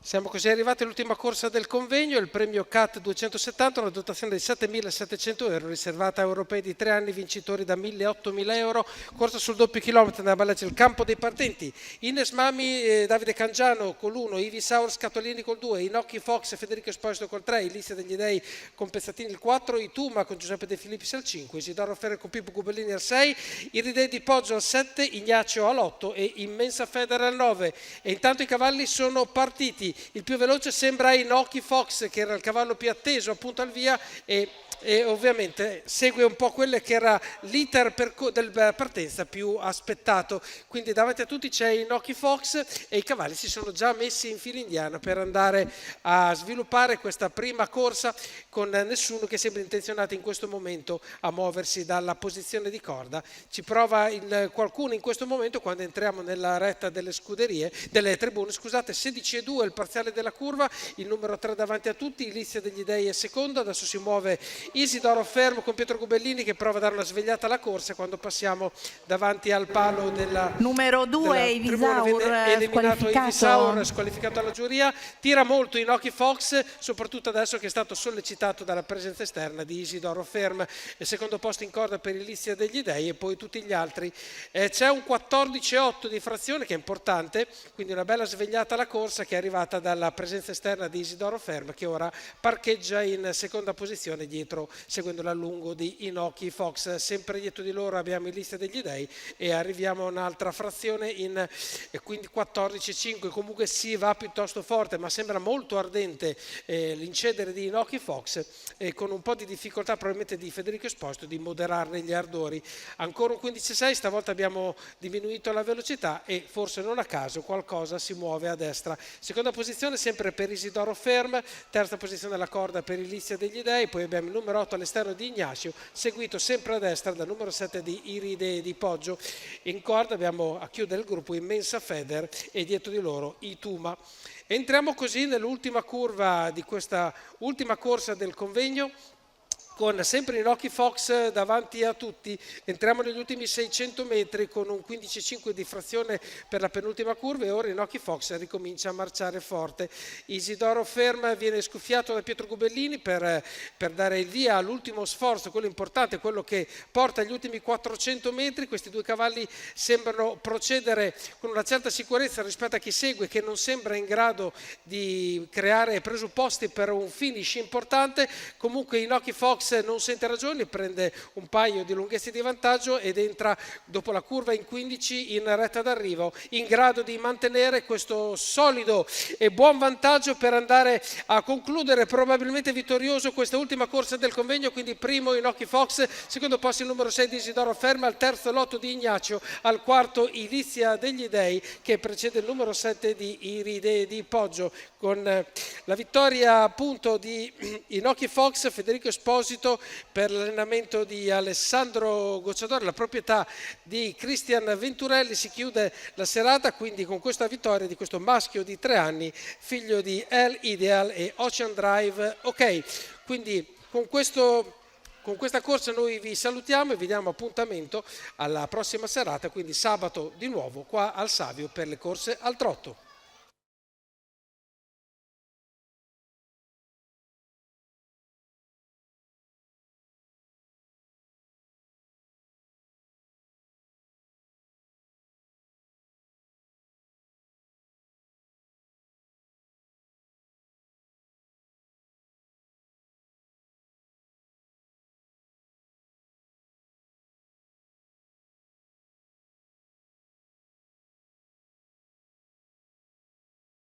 Siamo così arrivati all'ultima corsa del convegno, il premio CAT 270, una dotazione di 7.700 euro riservata a europei di 3 anni vincitori da 1.000-8.000 euro, corsa sul doppio chilometro nella Balleggia, il campo dei partenti, Ines Mami, Davide Cangiano con l'1, Ivi Saur Scatolini col 2, Inocchi Fox, Federico Esposito col 3, Ilizia degli Dei con Pezzatini il 4, Ituma con Giuseppe De Filippis al 5, Isidoro Ferre con Pippo Gubellini al 6, Iridei di Poggio al 7, Ignacio all'8 e Immensa Federa al 9. E intanto i cavalli sono partiti. Il più veloce sembra Inoki Fox, che era il cavallo più atteso appunto al via e ovviamente segue un po' quello che era l'iter della partenza più aspettato. Quindi davanti a tutti c'è Inoki Fox e i cavalli si sono già messi in fila indiana per andare a sviluppare questa prima corsa, con nessuno che sembra intenzionato in questo momento a muoversi dalla posizione di corda. Ci prova qualcuno in questo momento quando entriamo nella retta delle scuderie, delle tribune, scusate. 16,2 il parziale della curva, il numero 3 davanti a tutti, Ilizia degli Dei è secondo, adesso si muove Isidoro Fermo con Pietro Gubellini che prova a dare una svegliata alla corsa. Quando passiamo davanti al palo della numero 2 Ivi Saur, viene eliminato Ivi Saur, squalificato alla giuria. Tira molto Inoki Fox, soprattutto adesso che è stato sollecitato dalla presenza esterna di Isidoro Ferm. Il secondo posto in corda per Ilizia degli Dei e poi tutti gli altri. C'è un 14,8 di frazione che è importante, quindi una bella svegliata alla corsa che è arrivata dalla presenza esterna di Isidoro Ferm, che ora parcheggia in seconda posizione dietro, seguendola a lungo di Inoki Fox. Sempre dietro di loro abbiamo Ilizia degli Dei e arriviamo a un'altra frazione quindi 14,5. Comunque si va piuttosto forte, ma sembra molto ardente l'incedere di Inoki Fox, con un po' di difficoltà probabilmente di Federico Esposito di moderarne gli ardori. Ancora un 15,6, stavolta abbiamo diminuito la velocità e forse non a caso qualcosa si muove a destra. Seconda posizione sempre per Isidoro Ferm, terza posizione alla corda per Ilizia degli Dei, poi abbiamo il numero 8 all'esterno di Ignacio, seguito sempre a destra dal numero 7 di Iridei di Poggio. In corda abbiamo a chiudere il gruppo Immensa Feder e dietro di loro Ituma. Entriamo così nell'ultima curva di questa ultima corsa del convegno, con sempre Inoki Fox davanti a tutti. Entriamo negli ultimi 600 metri con un 15,5 di frazione per la penultima curva e ora Inoki Fox ricomincia a marciare forte. Isidoro Ferm viene scuffiato da Pietro Gubellini per dare il via all'ultimo sforzo, quello importante, quello che porta agli ultimi 400 metri. Questi due cavalli sembrano procedere con una certa sicurezza rispetto a chi segue, che non sembra in grado di creare presupposti per un finish importante. Comunque Inoki Fox non sente ragioni, prende un paio di lunghezze di vantaggio ed entra dopo la curva in 15 in retta d'arrivo, in grado di mantenere questo solido e buon vantaggio per andare a concludere probabilmente vittorioso questa ultima corsa del convegno. Quindi primo Inoki Fox, secondo posto il numero 6 di Isidoro Ferma, al terzo l'otto di Ignacio, al quarto Ilizia degli Dei che precede il numero 7 di Iridei di Poggio. Con la vittoria appunto di Inoki Fox, Federico Esposito per l'allenamento di Alessandro Gocciadori, la proprietà di Cristian Venturelli, si chiude la serata quindi con questa vittoria di questo maschio di 3 anni, figlio di El Ideal e Ocean Drive. Ok, quindi con questa corsa noi vi salutiamo e vi diamo appuntamento alla prossima serata, quindi sabato di nuovo qua al Savio per le corse al trotto.